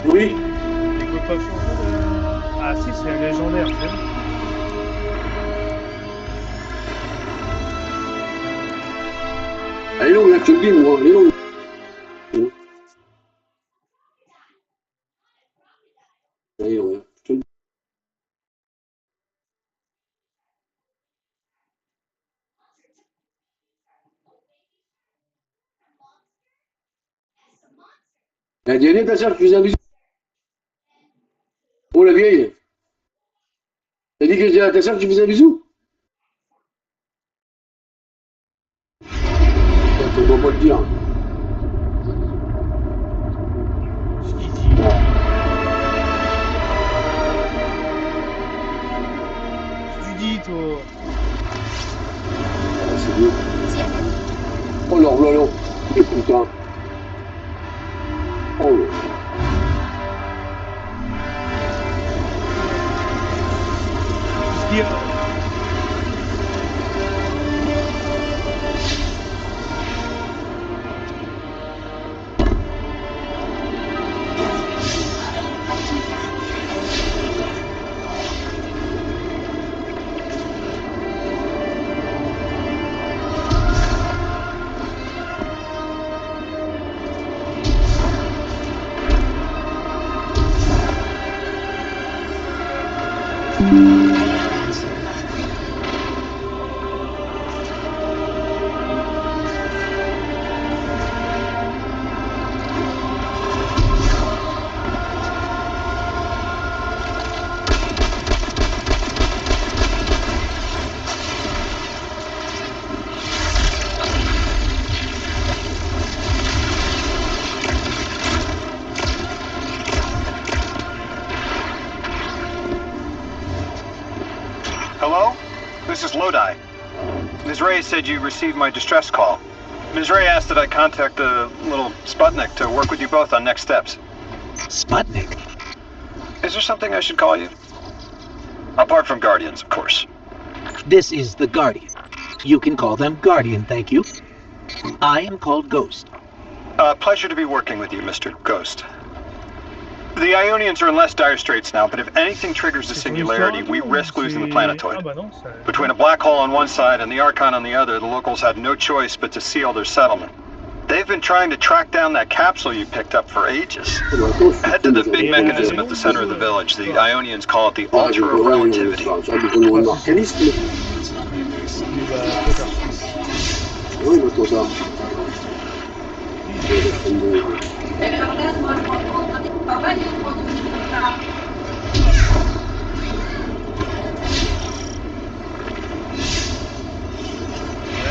Oui. Il peut pas changer de... Ah si, c'est légendaire, c'est bon. Elle est longue, là, je te le dis, moi. Elle est longue. Elle est longue, je te le dis. Elle a dit, allez, ta soeur, tu faisais un bisou. Oh, la vieille. T'as dit que je disais à ta soeur que tu faisais un bisou? On ne doit pas le dire. Ce qu'il dit. Ce que tu dis, toi. Ah, c'est bien. Oh, leur blolon. Putain. Oh, là. Ce qu'il y a. Hello? This is Lodi. Ms. Ray said you received my distress call. Ms. Ray asked that I contact the little Sputnik to work with you both on next steps. Sputnik? Is there something I should call you? Apart from Guardians, of course. This is the Guardian. You can call them Guardian, thank you. I am called Ghost. Pleasure to be working with you, Mr. Ghost. The Ionians are in less dire straits now, but if anything triggers the singularity, we risk losing the planetoid. Between a black hole on one side and the Archon on the other, the locals had no choice but to seal their settlement. They've been trying to track down that capsule you picked up for ages. Head to the big mechanism at the center of the village. The Ionians call it the altar of relativity. Ouais,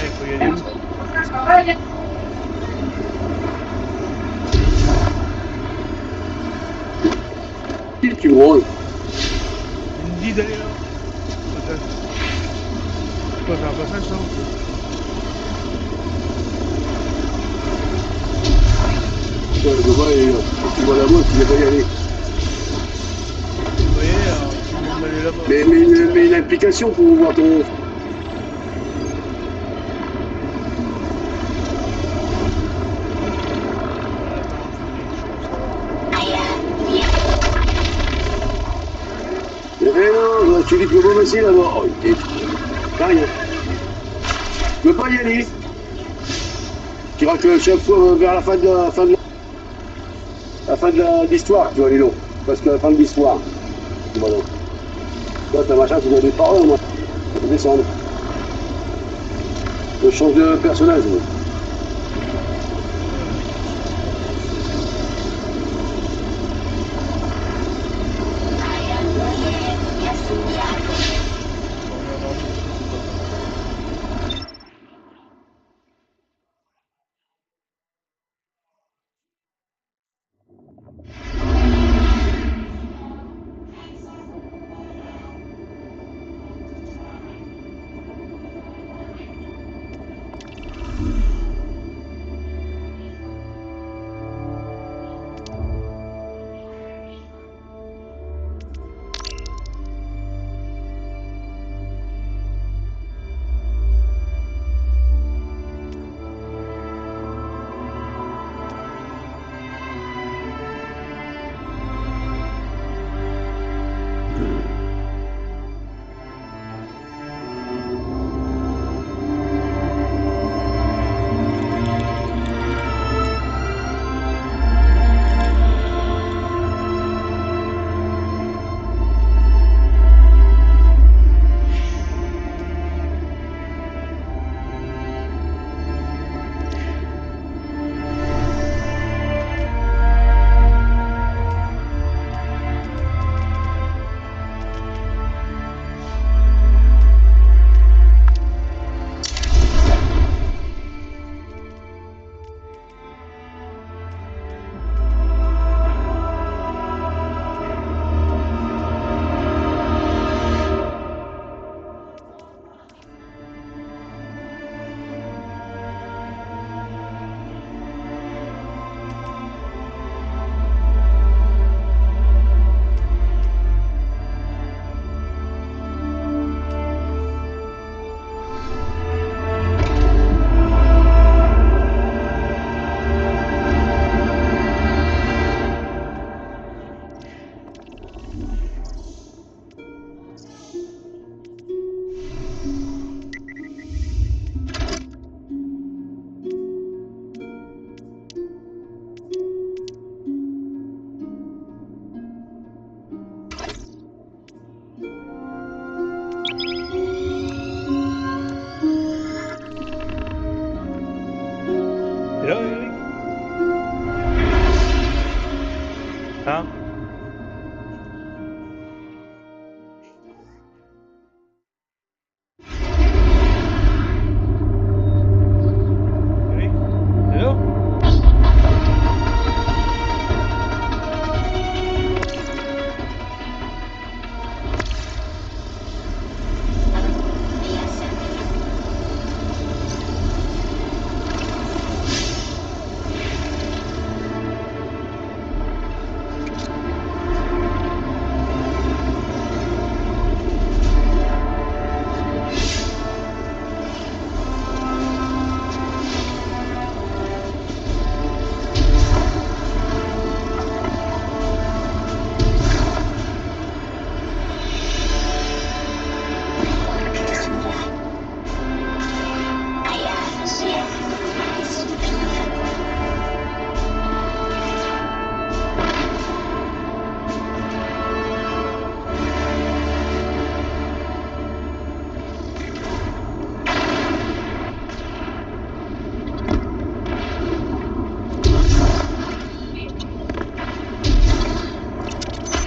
il faut y aller où? Tu drôle. Il me dit d'aller là. Peut-être. C'est quoi, c'est un passage ça? Ouais, le gars, tu vois la voie, tu ne vas pas y aller. Vous voyez, alors, tout le monde va aller là-bas. Mais une application pour voir ton... non, tu dis que le bon passer là-bas. Oh, t'as rien. Tu veux pas y aller. Tu diras que chaque fois vers la fin de l'histoire, tu vas aller long. Parce que la fin de l'histoire. Voilà. Toi, t'as machin, tu dois aller par là, moi. Tu peux descendre. Je change de personnage, moi.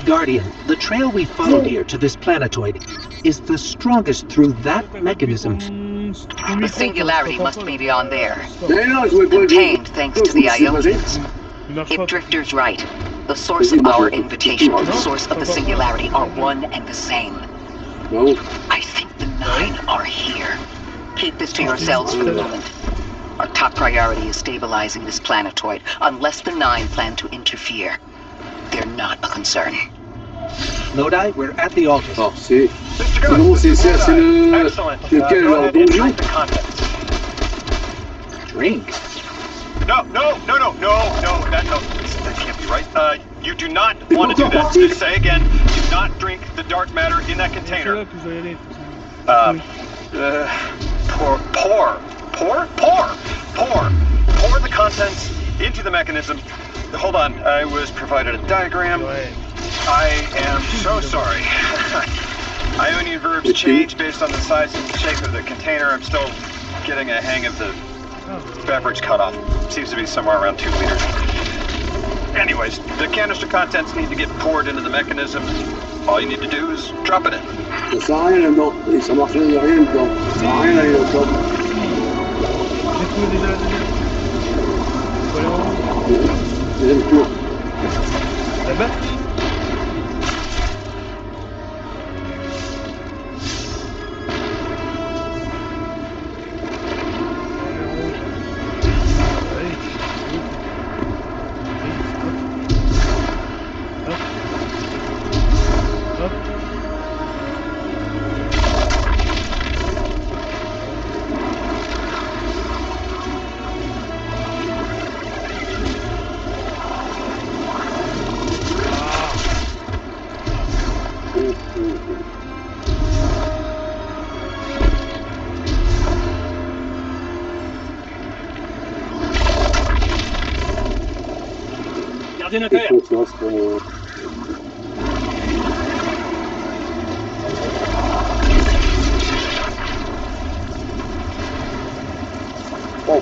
Guardian, the trail we followed here to this planetoid is the strongest through that mechanism. The singularity must be beyond there. Mais non, je voulais pas le Contained thanks to the Qu'est-ce qui s'est passé? Ionians. Il marche If pas. Drifter's right, the source of our invitation and the source of the singularity are one and the same. Non. I think the 9 are here. Keep this to yourselves for the moment. Our top priority is stabilizing this planetoid, unless the 9 plan to interfere. They're not a concern. Lodi, we're at the altar. Alors, c'est... Mr. Non, Ghost, c'est le... excellent. Lequel, Go alors, ahead and donjon? drink the contents. Drink? No, that can't be right. You do not want to do that. Just say again, do not drink the dark matter in that C'est container. là que je vais y aller. Pour the contents into the mechanism. Hold on, I was provided a diagram. Ouais. I am so sorry. Ionian verbs change based on the size and shape of the container. I'm still getting a hang of the beverage cutoff. Seems to be somewhere around 2 liters. Anyways, the canister contents need to get poured into the mechanism. All you need to do is drop it in. Ça sert à rien là-dedans. Et ça marche rien dedans. Ça sert à rien d'aller là-dedans. J'ai trouvé déjà la deuxième. Voilà. Deuxième tour. Là-bas. Ordinateur. Oh.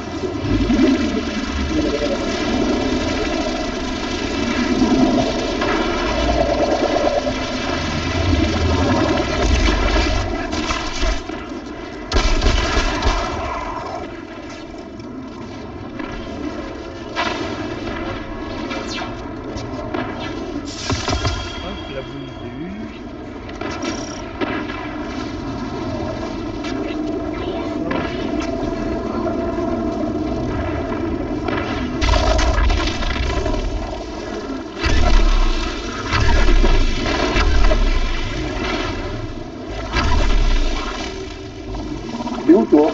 La boule de C'est où toi?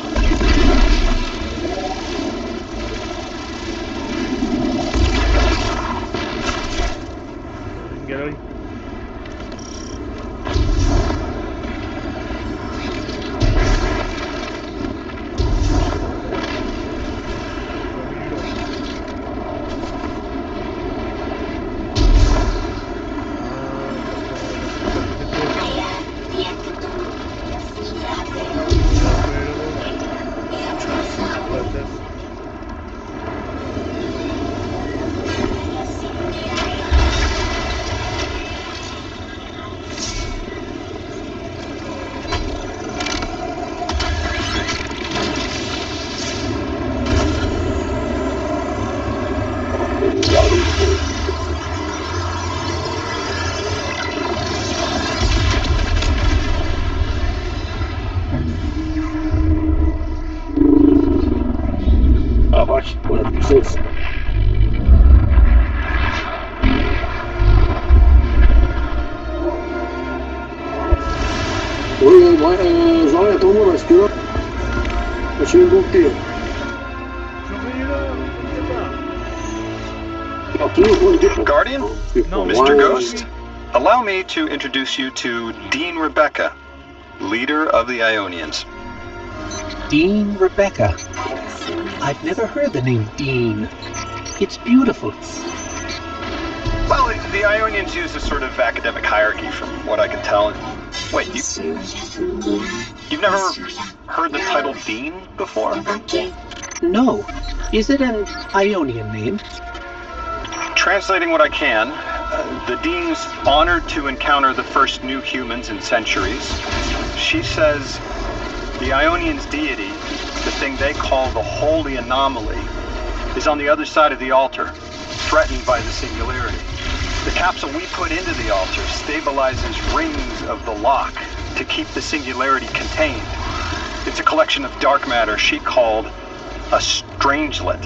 une galerie. Ah vache, pour la puissance. Oui, ouais, j'enlève ton mot parce que là, je suis une bouclée. Alors, toujours pour le dépôt. Guardian? Non, Mr. Ghost? Allow me to introduce you to Dean Rebecca, leader of the Ionians. Dean Rebecca. I've never heard the name Dean. It's beautiful. Well, the Ionians use a sort of academic hierarchy from what I can tell. Wait, you've never heard the title Dean before? No. Is it an Ionian name? Translating what I can, The Dean's honored to encounter the first new humans in centuries. She says the Ionian's deity, the thing they call the Holy Anomaly, is on the other side of the altar, threatened by the singularity. The capsule we put into the altar stabilizes rings of the lock to keep the singularity contained. It's a collection of dark matter she called a strangelet.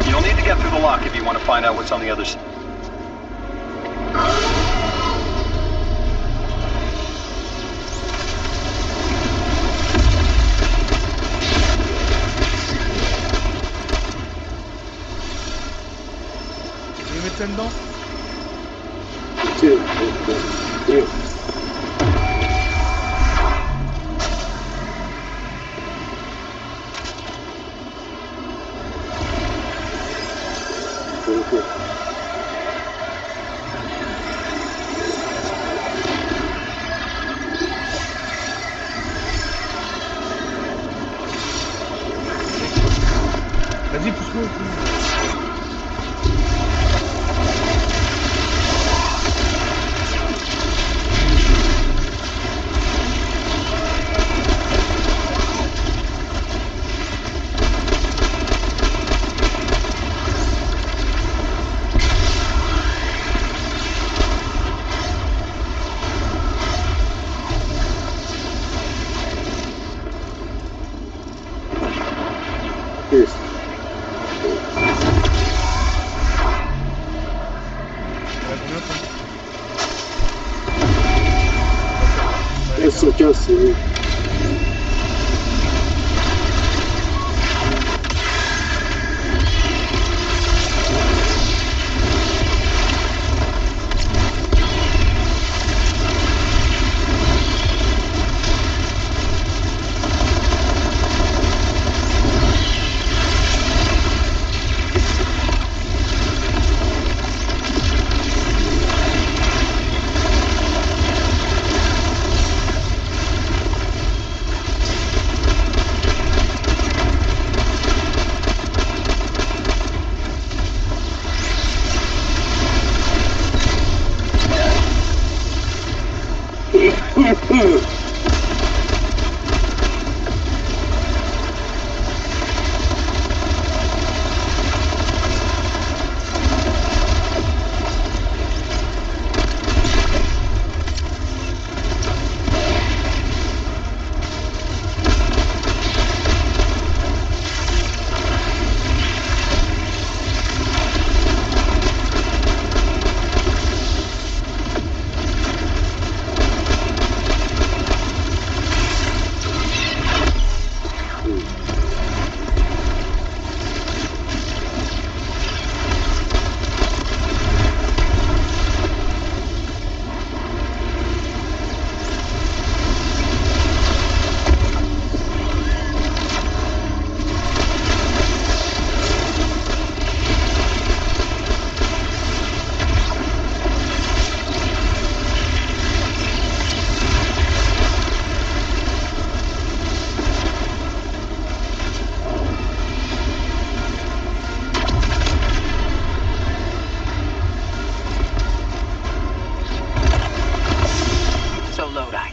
You'll need to get through the lock if you want to find out what's on the other side. Je vais mettre ça dedans. Vas-y, pousse-moi. C'est...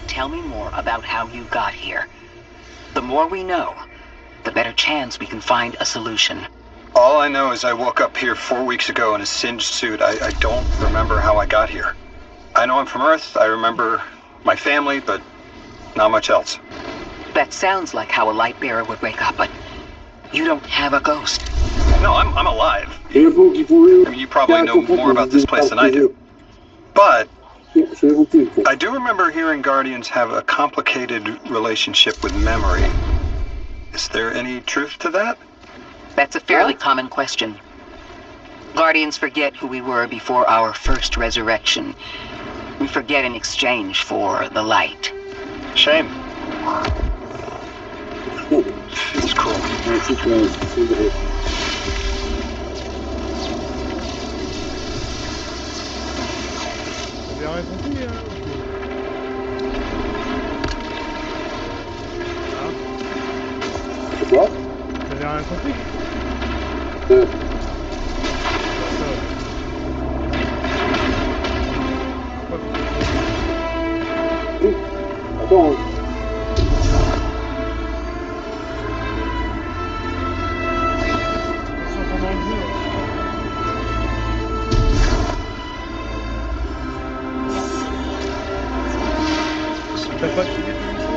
Tell me more about how you got here. The more we know, the better chance we can find a solution. All I know is I woke up here 4 weeks ago in a singed suit. I don't remember how I got here. I know I'm from Earth, I remember my family, but not much else. That sounds like how a light bearer would wake up, but you don't have a ghost. No, I'm alive. I mean, you probably know more about this place than I do. But I do remember hearing Guardians have a complicated relationship with memory. Is there any truth to that? That's a fairly common question. Guardians forget who we were before our first resurrection. We forget in exchange for the light. Shame. It's cool. T'avais rien compris, hein? C'est quoi? T'avais rien compris? T'as pas activé ton micro?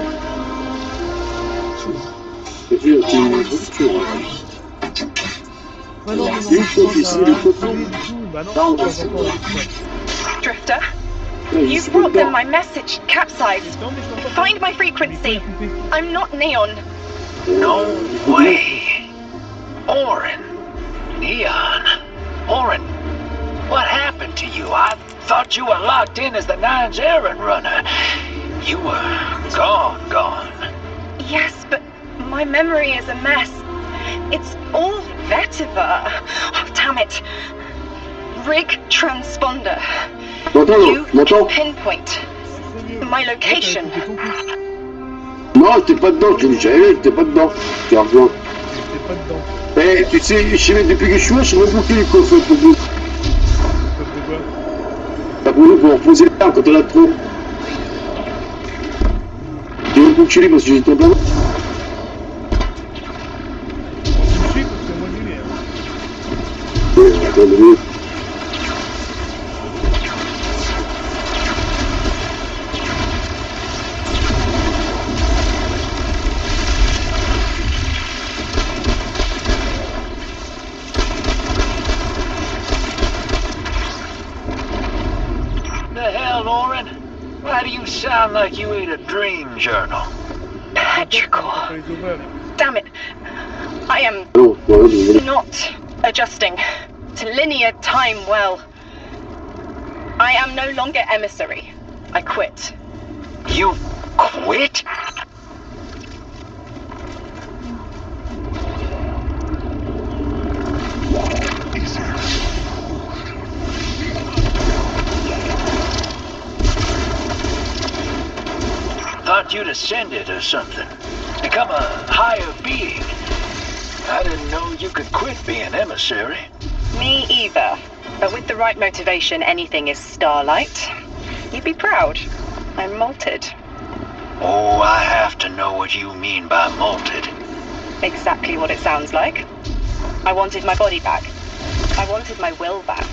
Bah non, mais non, bah non, pas encore. Drifter, you've brought them my message, capsized. Find my frequency. I'm not Neon. No way. Orin. Neon. Orin, what happened to you? I thought you were locked in as the Nine's errand runner. You were gone. Yes, but my memory is a mess. It's all vetiver. Oh, damn it. Rig transponder. You pinpoint my location. Non, t'es pas dedans, je l'ai déjà vu, t'es pas dedans. Tu as rejoint. T'es pas dedans. Eh, tu sais, depuis que je suis là, je sais même boucler les coffres pour vous. Sauf de quoi? T'as pour nous pour reposer l'arme quand on a trop. Tu veux me boucler parce que j'ai ton plan. On me suit parce que moi je l'ai. Attends, mais... Orin? Why do you sound like you ate a dream journal? Petrichor. Damn it. I am not adjusting to linear time well. I am no longer emissary. I quit. You quit? Thought you'd ascended or something. Become a higher being. I didn't know you could quit being emissary. Me either. But with the right motivation, anything is starlight. You'd be proud. I'm molted. Oh, I have to know what you mean by molted. Exactly what it sounds like. I wanted my body back. I wanted my will back.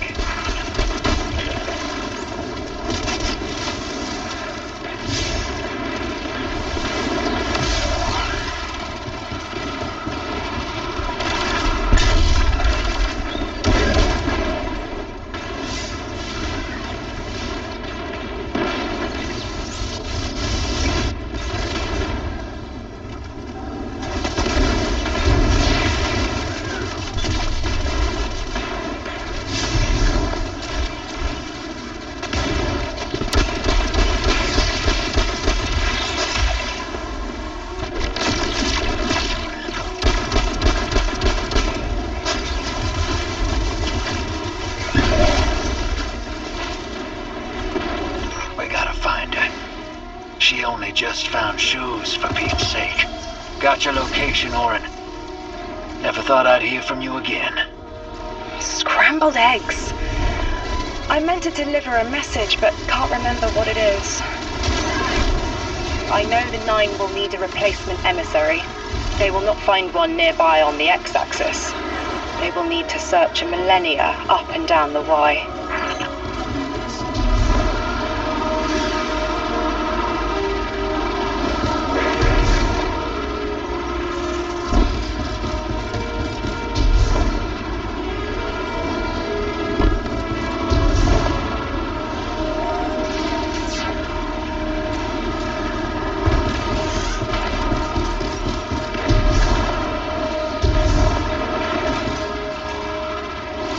She only just found shoes, for Pete's sake. Got your location, Orin. Never thought I'd hear from you again. Scrambled eggs. I meant to deliver a message, but can't remember what it is. I know the Nine will need a replacement emissary. They will not find one nearby on the X-axis. They will need to search a millennia up and down the Y.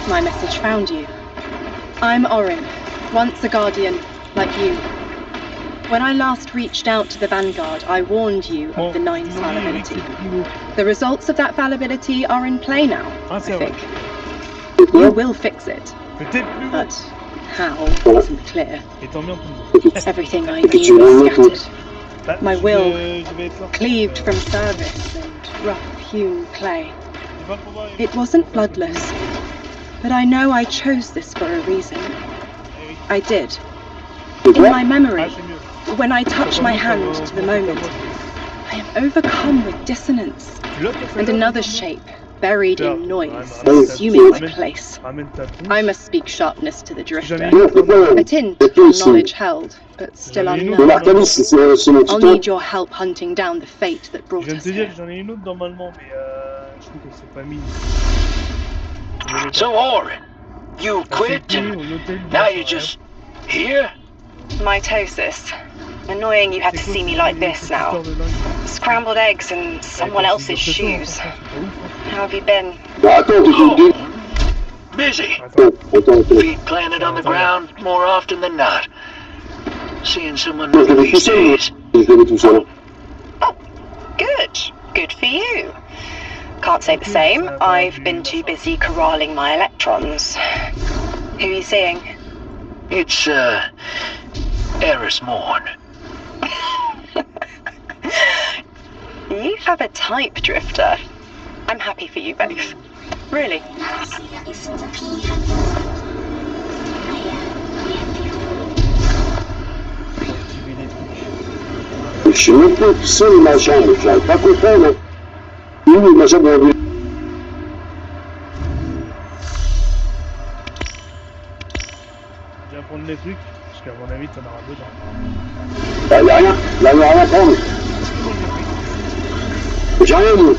My message found you. I'm Orin, once a Guardian, like you. When I last reached out to the Vanguard, I warned you of the Nine's fallibility. The results of that fallibility are in play now, I think. You will fix it. But how wasn't clear. Everything I knew was scattered. My will cleaved from service and rough-hewn clay. It wasn't bloodless. But I know I chose this for a reason. I did. In my memory, when I touch my hand to the moment, I am overcome with dissonance, and another shape, buried in noise, assuming my place. I must speak sharpness to the Drifter. A tinge of knowledge held, but still J'en ai une unknown. L'Arcanis, c'est mon I'll titan. need your help hunting down the fate that Je brought viens de us te dire here. que j'en ai une autre normalement, mais je trouve que c'est pas mis. So, Oren, you quit Affecté and au hôtel du now machin, you're rien. just here? Mitosis. Annoying you had to C'est quoi see me cette- like this cette now. histoire de dingue? Scrambled eggs in someone Ouais, else's c'est dur que shoes. ça, franchement, c'est pas ouf, hein. How have you been? Bah, attends, t'es Busy. Attends, Attends. Feet planted on the Attends, ground more often than not. Seeing someone Non, je new l'avais tout these seul, moi. days. Je l'avais tout seul. Oh, good. Good for you. Can't say the same. I've been too busy corralling my electrons. Who are you seeing? It's, Eris Morn. You have a type, Drifter. I'm happy for you both. Really. activer les trucs. Je sais même pas qui c'est les machins, mais j'arrive pas à comprendre. Où les machins vont aller? Je vais prendre les trucs, parce qu'à mon avis, t'en auras besoin. Bah, y'a rien. Là, y'a rien à prendre. Prends les trucs. J'ai rien, moi.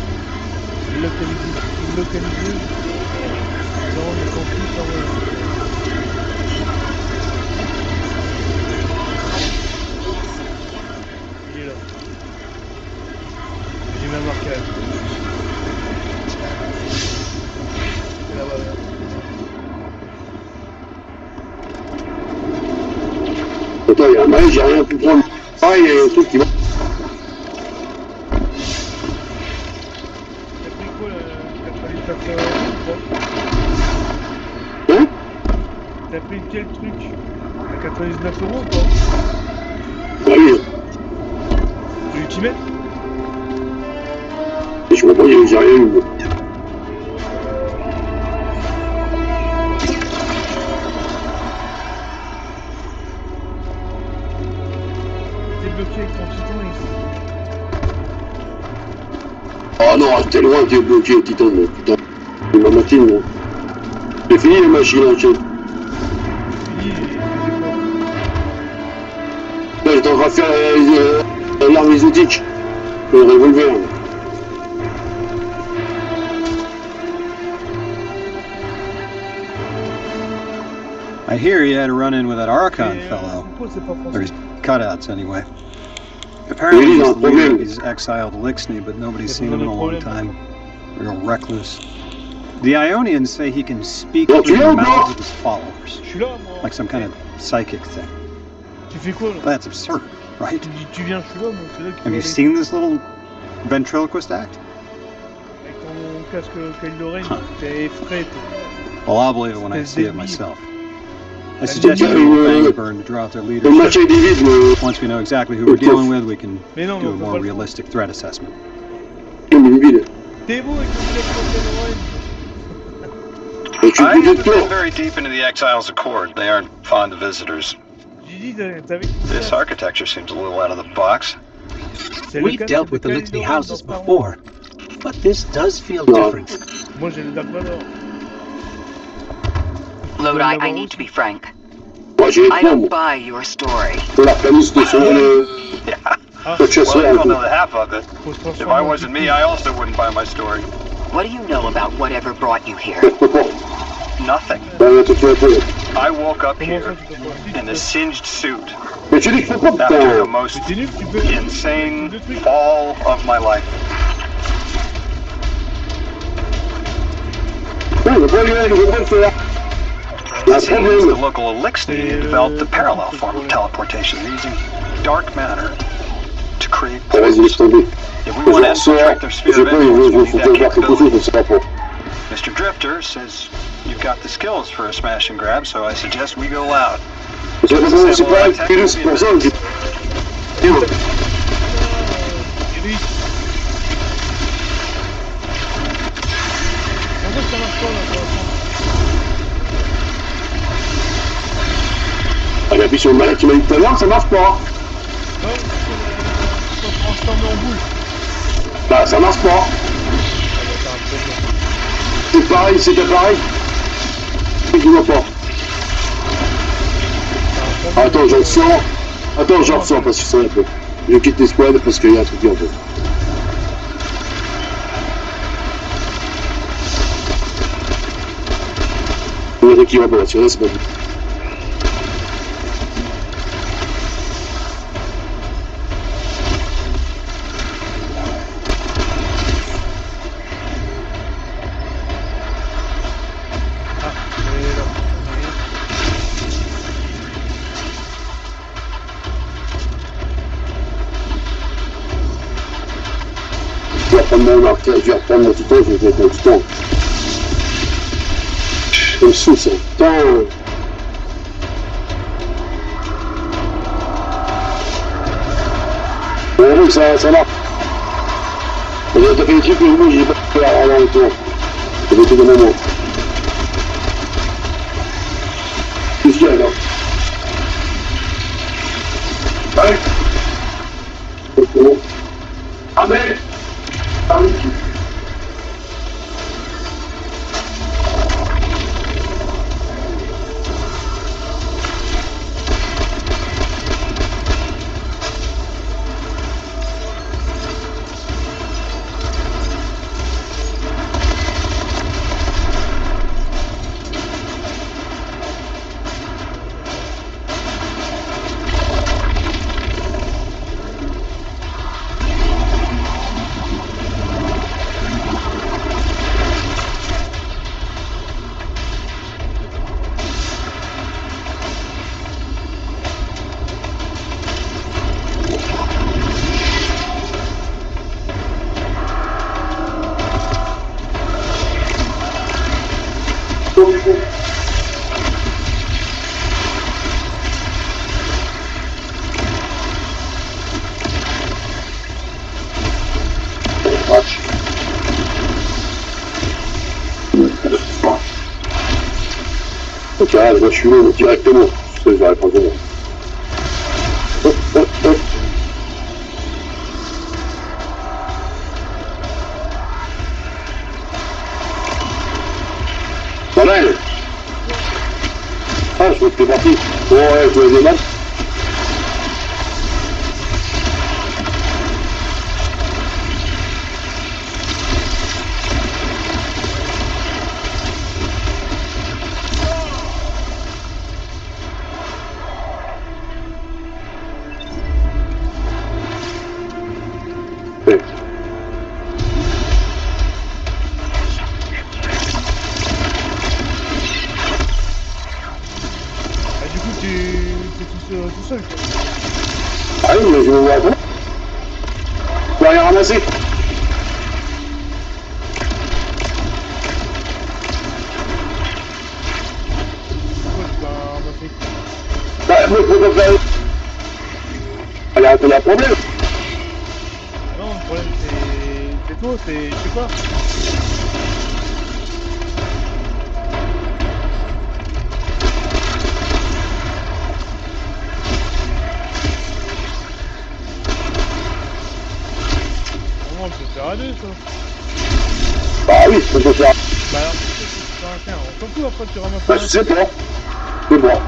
Localiser. Non, mais tant pis, ça va. Il est là. J'ai même marqué. C'est là-bas, là. Attends, y'a un mail, j'ai rien pu prendre. Ah, il y a un truc qui va. T'as pris quoi, le 99 €, Hein? T'as pris quel truc? À 99 € quoi? Oui. Tu veux t'y mettre? Et je comprends, j'ai rien eu. moi. T'es bloqué avec ton titan ici. Ah non, t'es loin, t'es bloqué, Titan, moi. Putain. C'est ma matine, moi. J'ai fini les machines en chaîne. Fini et faisais quoi? Là, j'étais en train de faire l'arme exotique. Le revolver. I hear you had a run-in with that Archon Et, fellow. pourquoi c'est pas Or français? his cutouts, anyway. Apparently Oui, he's non, the leader problème. of these exiled Lixney, but nobody's C'est seen pas him in a le long problème. time. Real recluse. The Ionians say he can speak Bon, through tu the viens ou mouths pas? of his followers, Je suis là moi. like some kind of psychic thing. Tu fais quoi là? That's absurd, right? Tu dis tu viens, je suis là moi, c'est là qu'il Have faut you aller. seen this little ventriloquist act? Avec ton casque Kyle Huh. t'es frais toi. Well, I'll believe it when I Espèce see it d'ennemi. myself. I suggest you dit, do a bang burn to draw out their Le leadership. match est vide, mais. Once we know exactly who we're dealing with, we can Mais non, mais do on a peut more pas le realistic threat assessment. Il est vide. T'es beau avec ton casque Kyle Et tu I te dis haven't de been toi. very deep into the Exiles Accord. They aren't fond of visitors. J'ai dit, t'avais This architecture seems a little out of the box. We've dealt with the Lixney houses before, but this does feel No. different. Moi j'ai le Dark Vador. Lodi, I need to be frank. Moi, j'ai les I points, don't moi. buy your story. Pour la planiste de son. Yeah. Ah, Le chasseur, Well, you un don't peu. know the half of it. faut se If transformer I en wasn't petit me, I also wouldn't buy my story. What do you know about whatever brought you here? Nothing. Bah, tu fais un peu. I woke up Comment here ça tu peux pas? Si, tu in a peux. singed suit Mais tu dis qu'il faut pas, after the putain. most Mais t'es nul, tu peux. insane Deux trucs. fall of my life. Non, il va pas le faire. Il y a un It seems the problème. local Elixir developed a parallel form of teleportation using dark matter to create Ah, vas-y, laisse poison. tomber. If we Je want to ressors, infiltrate their je sphere sais of pas, influence, we il need faut that faire quelque chose, capability. je sais pas quoi. Mr. Drifter says you've got the skills for a smash and grab, so I suggest we go loud. C'est pas un virus, c'est pour ça que j'ai. Eric. Pourquoi ça marche pas là pour l'instant? Ah, il appuie sur le malade qui m'a dit tout à l'heure, ça marche pas. Non, parce que faut se transformer en boule. Bah, ça marche pas. Ah bah t'as un problème. C'est pareil, c'était pareil. Je vois pas. T'as un Ah, problème. attends, je le sors. Attends, je ressors parce que c'est un peu. Je quitte les squads parce qu'il y a un truc qui en fait. Il y a qui va pas l'assurer, c'est pas tout. Je vais reprendre mon marquage, je vais reprendre mon titan, je vais mettre mon titan. Je me sous, c'est putain. Bon, ça marche. T'as fait des trucs que moi j'ai pas fait avant le tour. T'as fait des moments. Qu'est-ce qu'il y a là? Ouais. C'est bon. Amen. Amen. Ok, moi je suis là directement, je sais, j'aurais pas besoin. Hop, hop, hop. Voilà, elle. Ah, je vois que t'es parti. Bon, ouais, je vois des matchs. Ouais. Ah, du coup, t'es tout seul, quoi. Ah oui, mais je vais voir comment. Je vais rien ramasser. Pourquoi tu vas ramasser? Bah, moi, je peux pas faire. Il y a un problème. Non, le problème, c'est toi, c'est... Je sais pas. Normalement, on peut faire à deux, ça. Bah oui, je peux faire. Bah alors, pourquoi tu fais un tiens, on s'en fout, après tu ramasses Bah, un. je sais pas. C'est bon.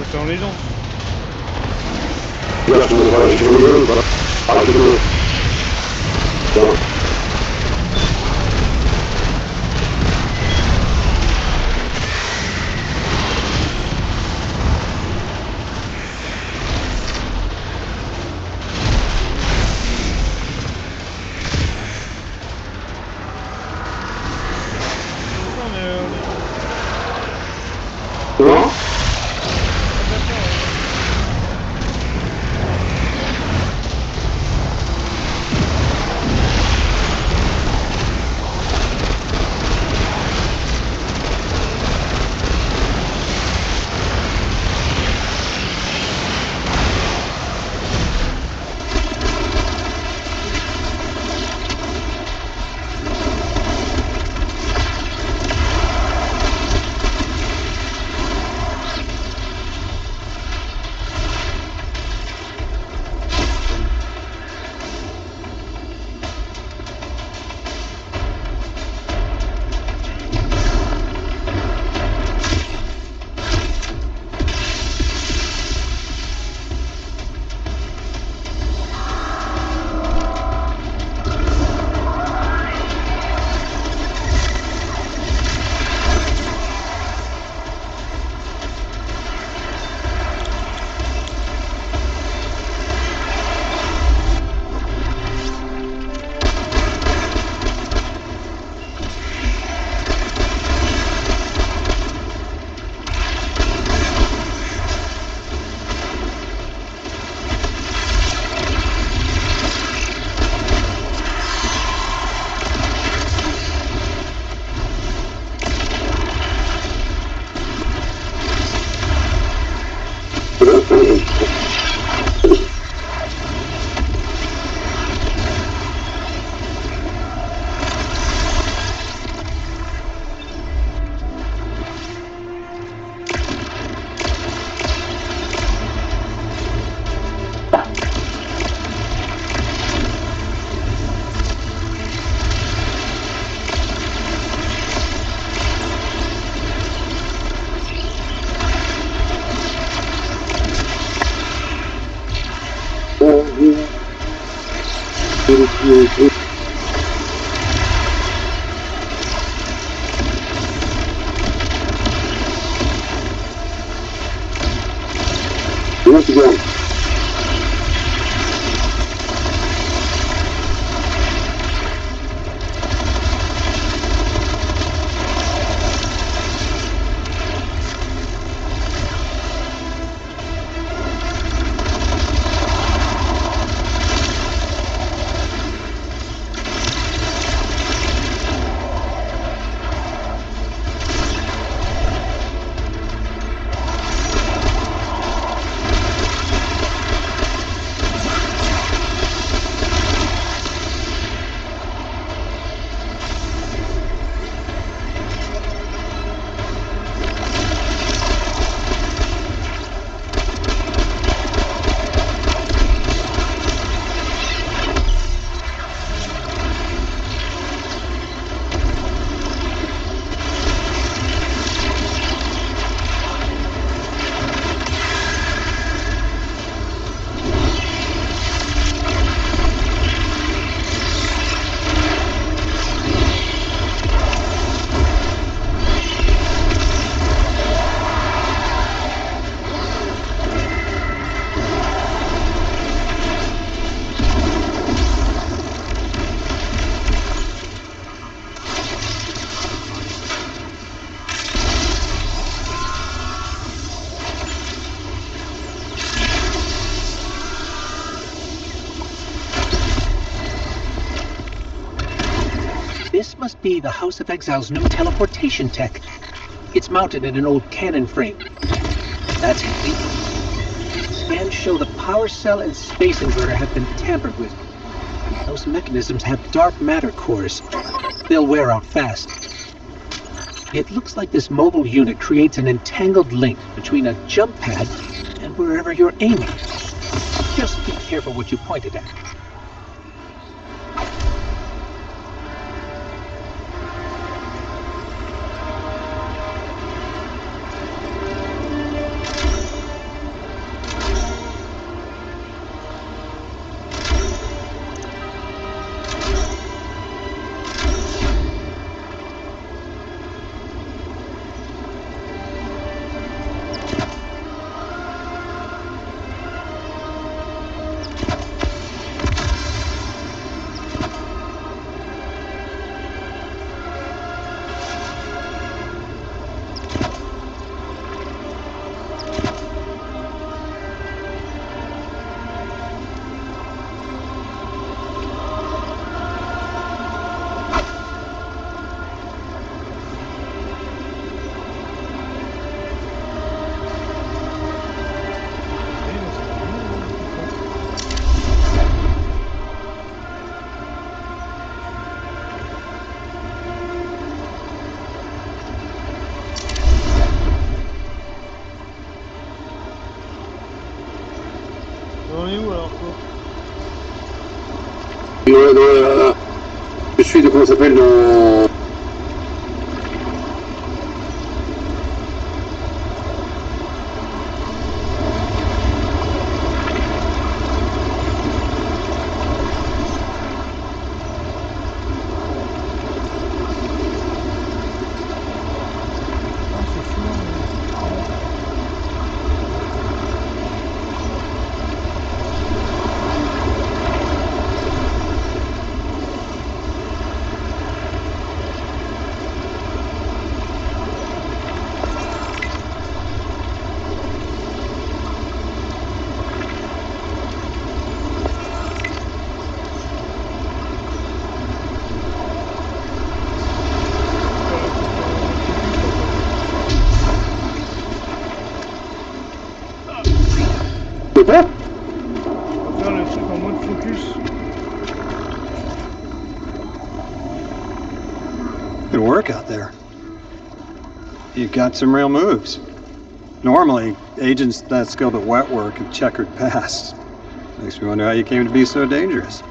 C'est en légende. Non? Let's go. This must be the House of Exile's new teleportation tech. It's mounted in an old cannon frame. That's handy. Scans show the power cell and space inverter have been tampered with. Those mechanisms have dark matter cores. They'll wear out fast. It looks like this mobile unit creates an entangled link between a jump pad and wherever you're aiming. Just be careful what you pointed at. On est où alors toi? Je suis de comment ça s'appelle dans... On va faire le truc en mode focus. Good work out there. You've got some real moves. Normally, agents that skilled at wet work have checkered past. Makes me wonder how you came to be so dangerous.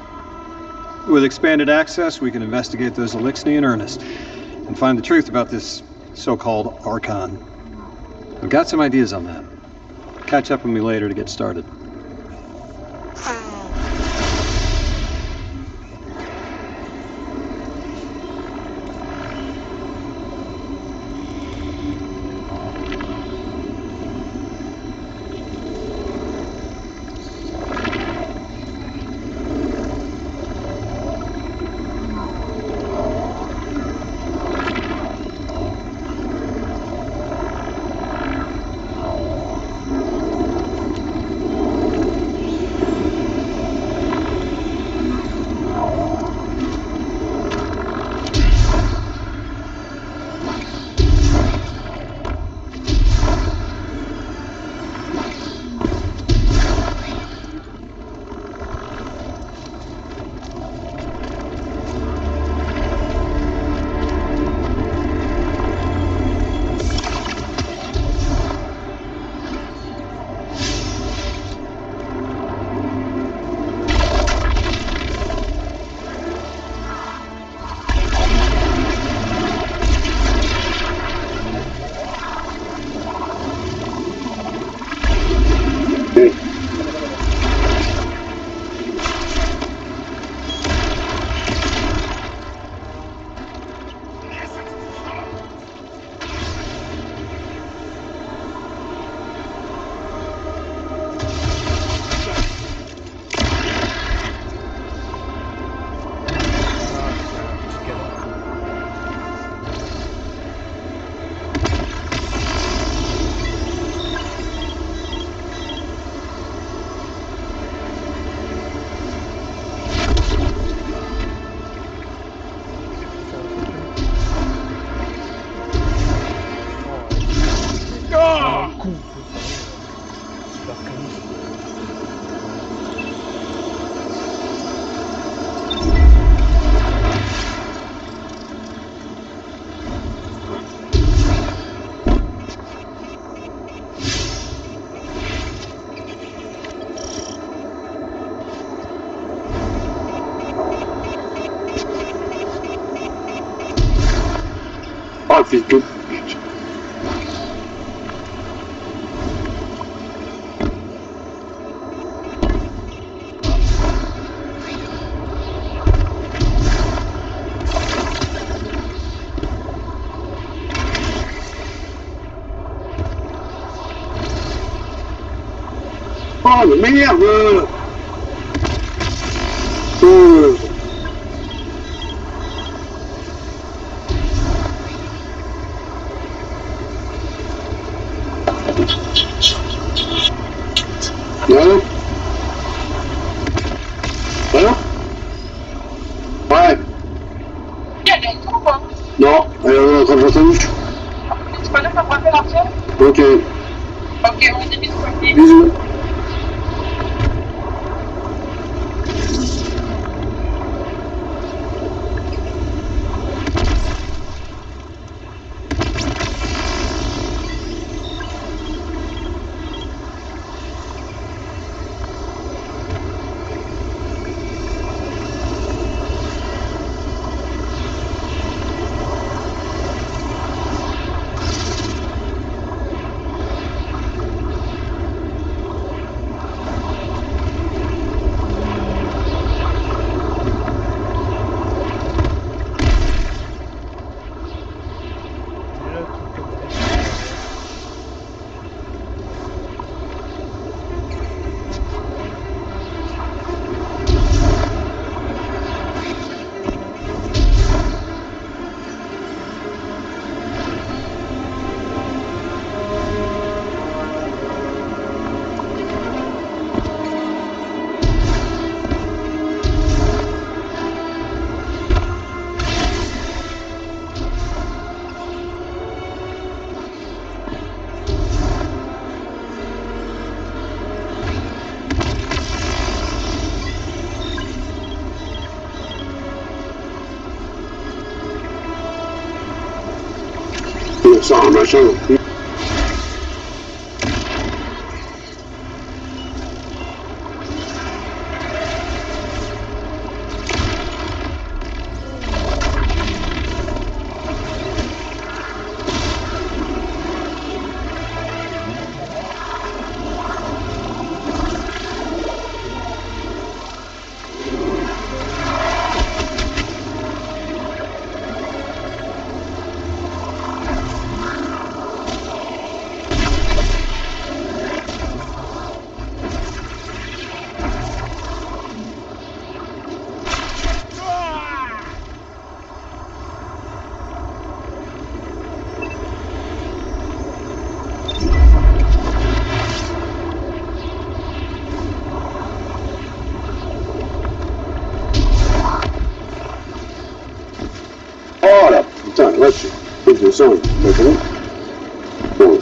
With expanded access, we can investigate those Elixni in earnest and find the truth about this so-called Archon. I've got some ideas on that. Catch up with me later to get started. Oh, fils de pute. Oh, mais merde! Allô? Allô? Ouais. Non, elle est en train de faire sa bouche. Tu connais ta braquer la tienne? Ok. Ok, on dit bisous. Bisous. Ça, un machin. Oh là, putain, là, je le sens, d'accord? Bon.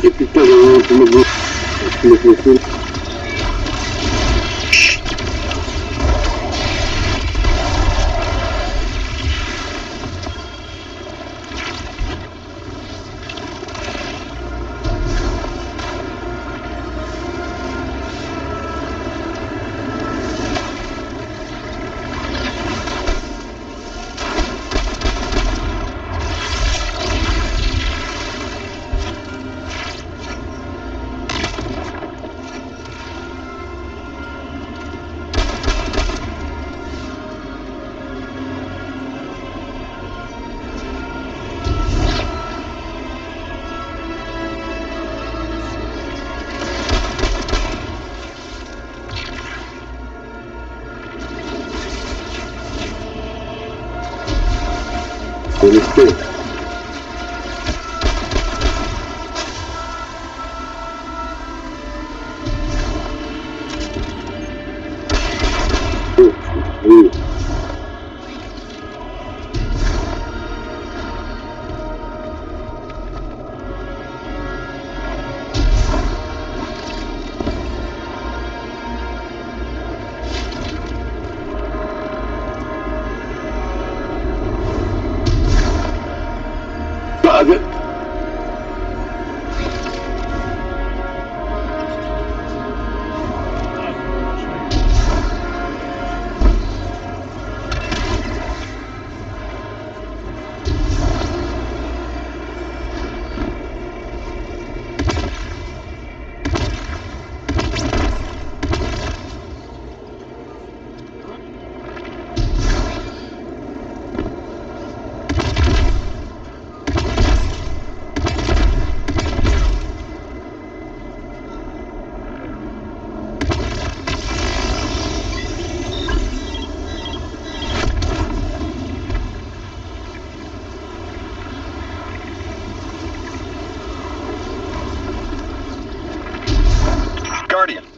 Et putain, je me bloque. l'espère. Oui.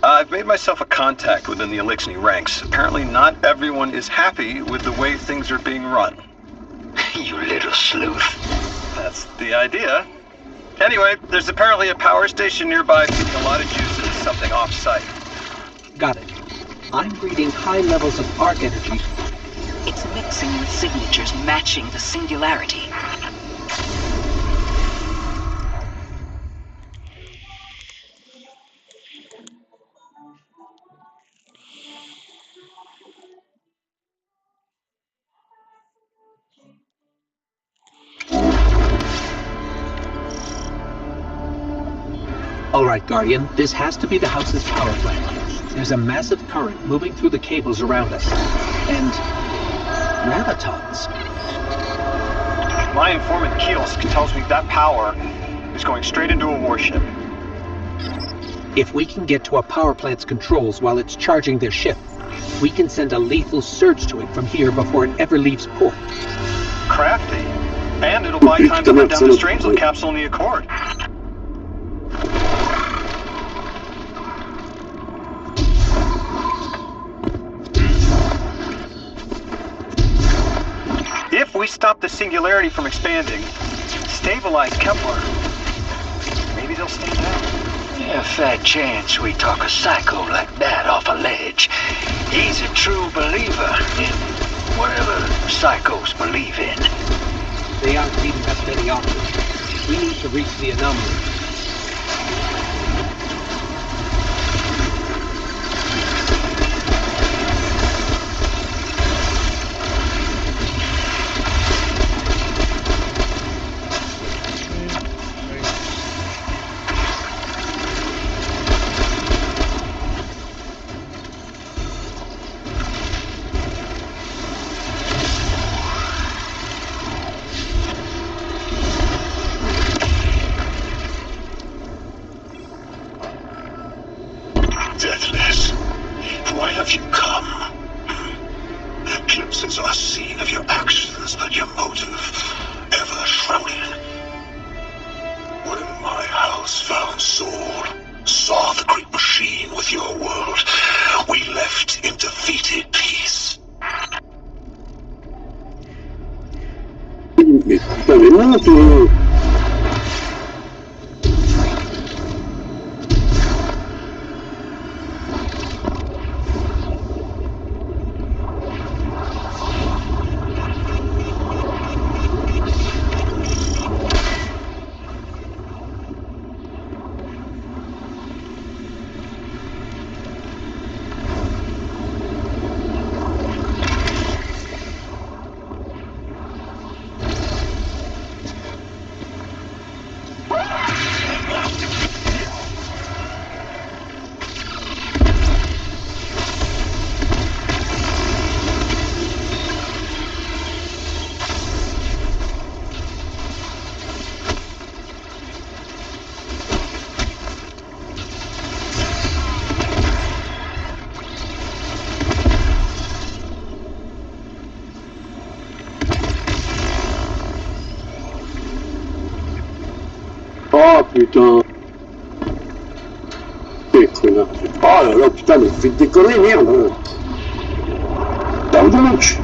I've made myself a contact within the Elixir ranks. Apparently not everyone is happy with the way things are being run. You little sleuth. That's the idea. Anyway, there's apparently a power station nearby feeding a lot of juice into something off-site. Got it. I'm reading high levels of arc energy. It's mixing with signatures matching the singularity. All right, Guardian, this has to be the house's power plant. There's a massive current moving through the cables around us. And gravitons. My informant Keels tells me that power is going straight into a warship. If we can get to a power plant's controls while it's charging their ship, we can send a lethal surge to it from here before it ever leaves port. Crafty. And it'll buy time to put down the Strangelet capsule in the Accord. If we stop the singularity from expanding, stabilize Kepler, maybe they'll stand out. Yeah, fat chance we talk a psycho like that off a ledge. He's a true believer in whatever psychos believe in. They aren't leaving us many options. We need to reach the anomaly. Deathless, why have you come? Glimpses are seen of your actions, but your motive ever shrouded. When my house found Saul, saw the great machine with your world, we left in defeated peace. putain. Connard. Oh là là, putain, mais faites déconner, merde. Down donc.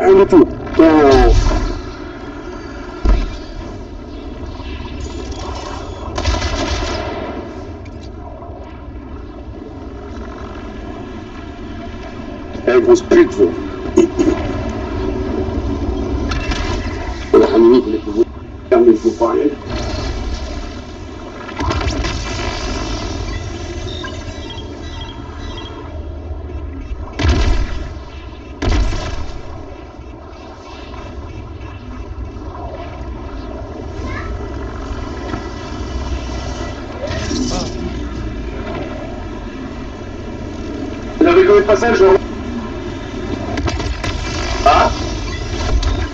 Rien du tout. Grosse pute, vous. On a ramené les pouvoirs, mais il faut pas rien. Vous avez combien de passages, Ah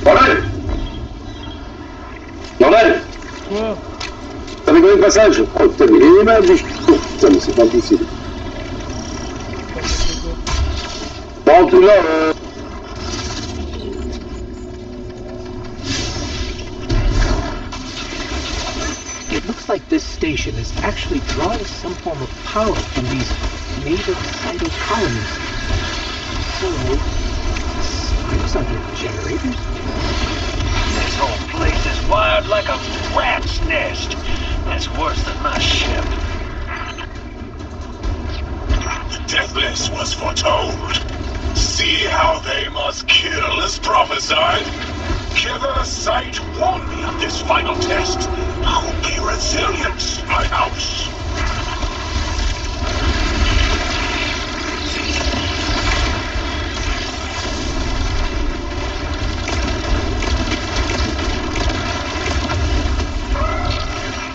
Bordel Bordel Quoi? T'avais combien de passages? Oh putain, mais il est mal, lui. Putain, mais c'est pas possible. Bon, en tout cas, It looks like this station is actually drawing some form of power from these native sided colonies. So, sparks on their generators? This whole place is wired like a rat's nest. That's worse than my ship. The deathless was foretold. See how they must kill as prophesied. Giver Sight warned me of this final test. I'll be resilient, my house.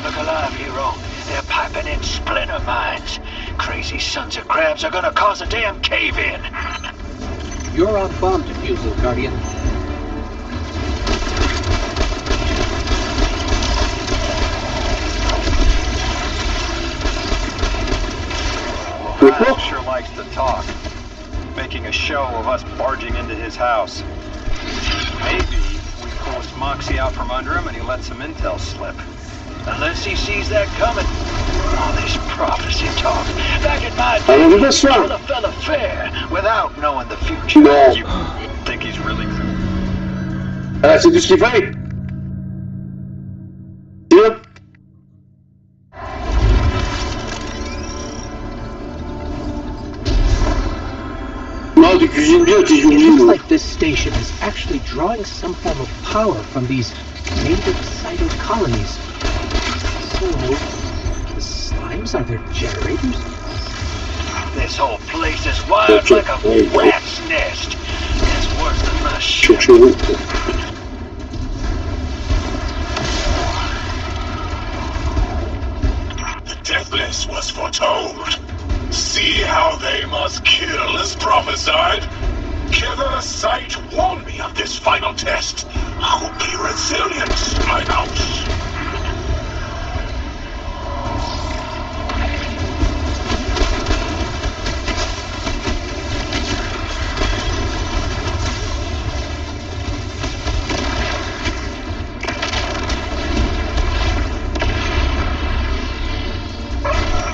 Look alive, hero. They're piping in splinter mines. Crazy sons of crabs are gonna cause a damn cave-in. You're on bomb defusal, Guardian. Well, sure likes to talk, making a show of us barging into his house. Maybe we pull his moxie out from under him and he lets some intel slip. Unless he sees that coming. All this prophecy talk. Back in my day, Alors, you je kill me a fella fair without knowing the future. Non. You think he's really... C'est tout ce qu'il fallait. Yep. Non, tu cuisines bien, tu joues It bien. looks like this station is actually drawing some form of power from these native cyto colonies. So, the slimes are their generators? This whole place is wild like a rat's nest. It's worse than my shit. The deathless was foretold. See how they must kill as prophesied. Killer sight warned me of this final test. I'll be resilient, my house.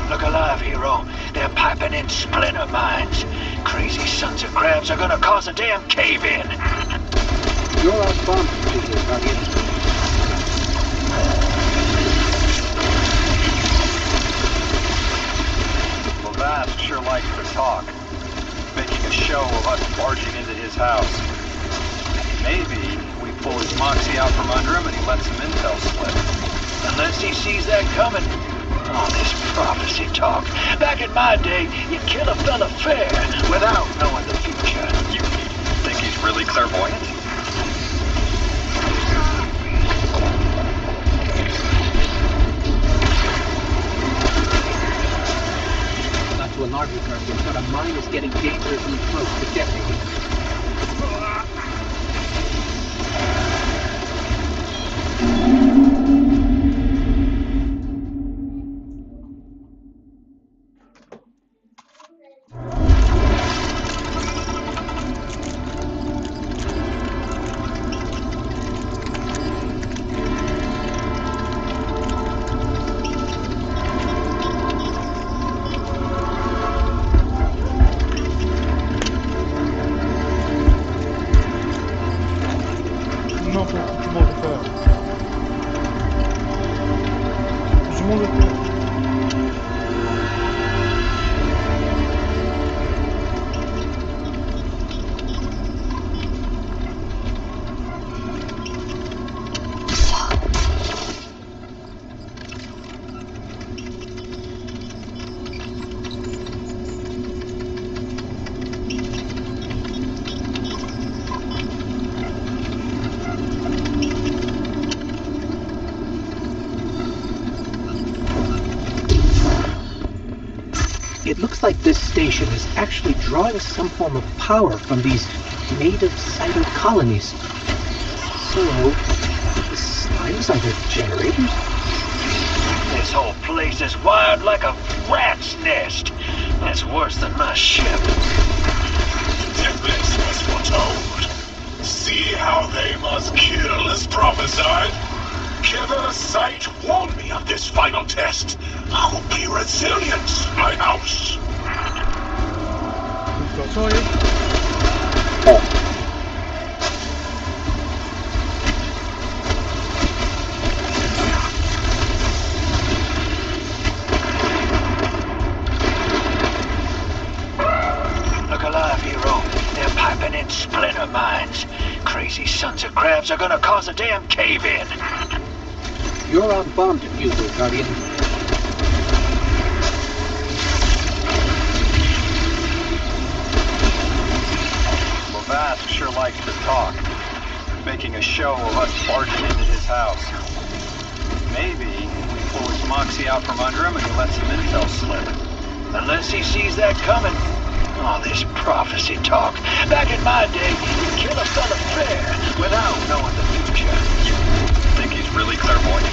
Look alive, hero. They're piping in splinter mines. Crazy sons of crabs are gonna cause a damn cave-in. You're on bomb defusal, Guardian. Levast sure likes to talk, making a show of us barging into his house. Maybe we pull his moxie out from under him and he lets some intel slip. Unless he sees that coming. All this prophecy talk. Back in my day, you'd kill a fella fair without knowing the future. You think he's really clairvoyant? Not to alarm you, Guardian, but a mine is getting dangerously close to detonating. Non, tu manges pas. Je mange pas. It looks like this station is actually drawing some form of power from these native cyto colonies. So, the slimes are their generators? This whole place is wired like a rat's nest. It's worse than my ship. The deathless was foretold. See how they must kill as prophesied. Killer sight warned me of this final test. I'll be resilient, my house. Sorry. Look alive, hero. They're piping in splinter mines. Crazy sons of crabs are gonna cause a damn cave-in. You're on bomb diffuser, Guardian. Levath sure likes to talk, making a show of us barging into his house. Maybe we pull his moxie out from under him and he lets some intel slip. Unless he sees that coming. All this prophecy talk. Back in my day, you'd kill a fella fair without knowing the future. Think he's really clairvoyant?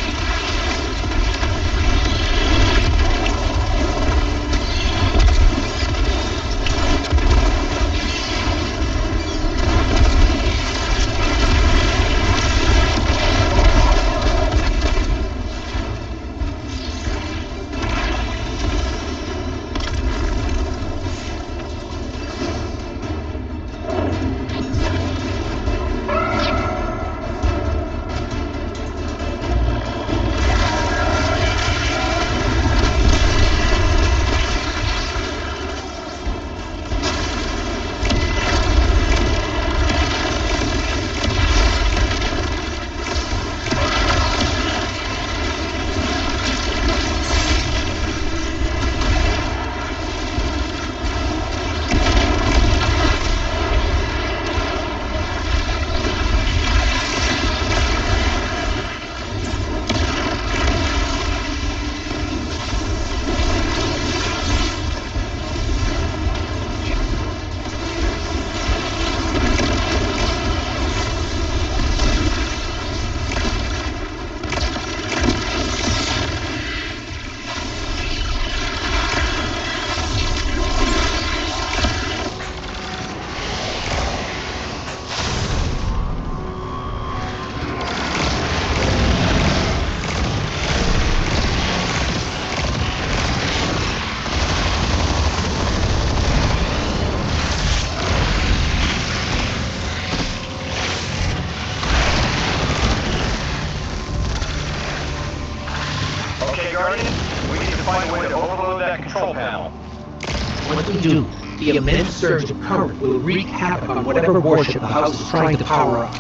What we do, the immense surge of current will wreak havoc on whatever warship the house is trying to power up.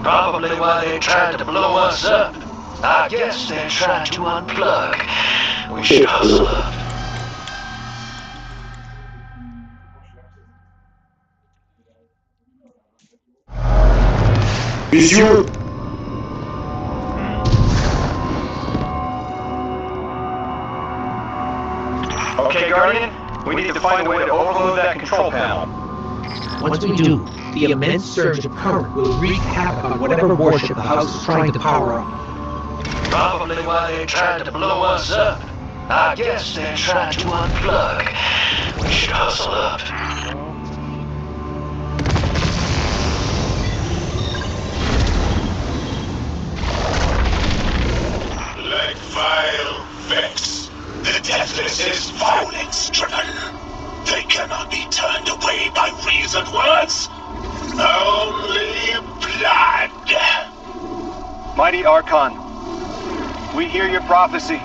Probably why they're trying to blow us up. I guess they're trying to unplug. We should hustle up. Monsieur! Okay, Guardian, we need to find a way to overload that control panel. Once we do, the immense surge of current will wreak havoc on whatever warship the house is trying to power up. Probably why they're trying to blow us up. I guess they're trying to unplug. We should hustle up. Like vile Vex, the Deathless is violence-driven. They cannot be turned away by reasoned words. Only blood. Mighty Archon, we hear your prophecy.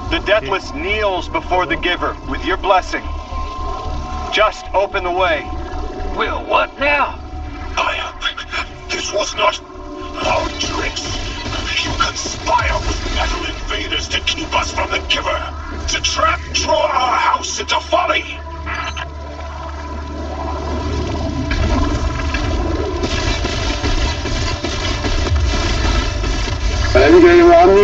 The Deathless kneels before the Giver with your blessing. Just open the way. Will what now? This was not our tricks. You conspire with metal invaders to keep us from the Giver. To trap our house into folly. Anybody around me?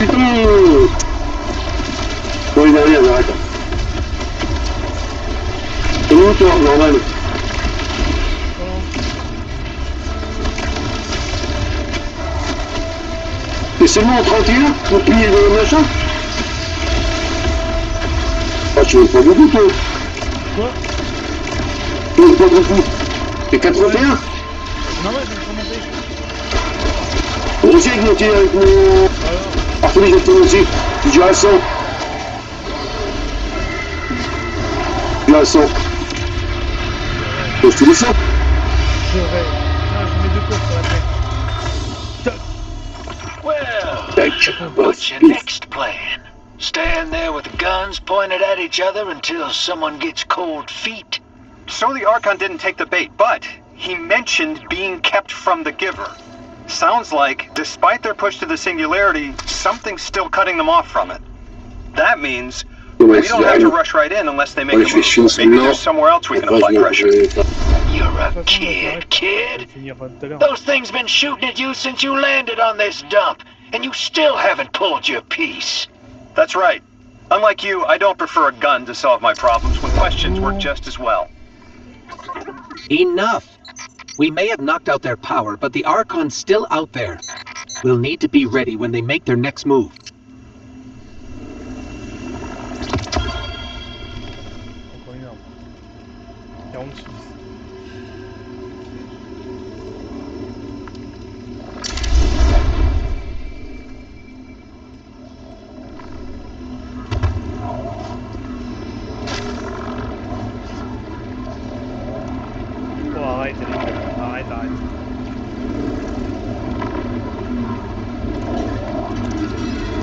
putain. Bon, les dernières, arrête. C'est où toi, normal? Mais c'est bon en 31 pour plier le machin? Ah, tu veux pas beaucoup, toi? Quoi? Tu veux pas beaucoup? C'est 81? Non, ouais, je vais remonter. Moi aussi, avec mon tir, avec mon... Alors tous les jours, aussi. Je suis à 100. Je suis à 100. Je te dis ça? je vais. Ah, je mets 2 courses sur la tête. Toc. Well, what's your next plan? Stand there with the guns pointed at each other until someone gets cold feet? So the Archon didn't take the bait, but he mentioned being kept from the Giver. Sounds like, despite their push to the Singularity, something's still cutting them off from it. That means we don't have to rush right in unless they make a move. Maybe there's somewhere else we can apply pressure. You're a kid. Those things been shooting at you since you landed on this dump, and you still haven't pulled your piece. That's right. Unlike you, I don't prefer a gun to solve my problems when questions work just as well. Enough! We may have knocked out their power, but the Archon's still out there. We'll need to be ready when they make their next move. Encore une arme. 46. Oh, arrête, arrête.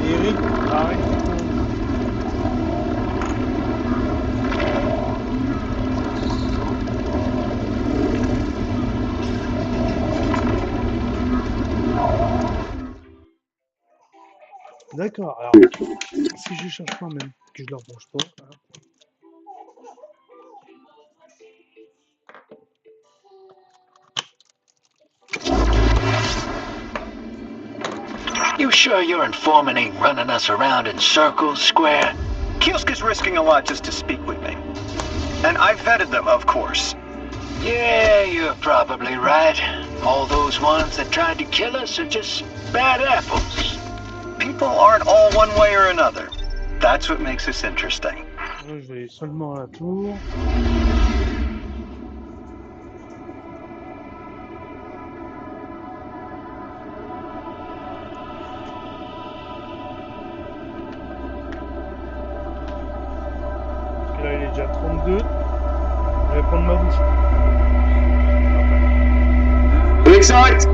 Eric, arrête. D'accord, alors, si je cherche pas même, que je leur branche pas, hein. You sure your informant ain't running us around in circles, Square? Kiosk is risking a lot just to speak with me. And I vetted them, of course. Yeah, you're probably right. All those ones that tried to kill us are just bad apples. People aren't all one way or another. That's what makes us interesting. Là, je vais seulement à la tour. Parce que là, il est déjà 32. Je vais prendre ma douche. Alex, arrête!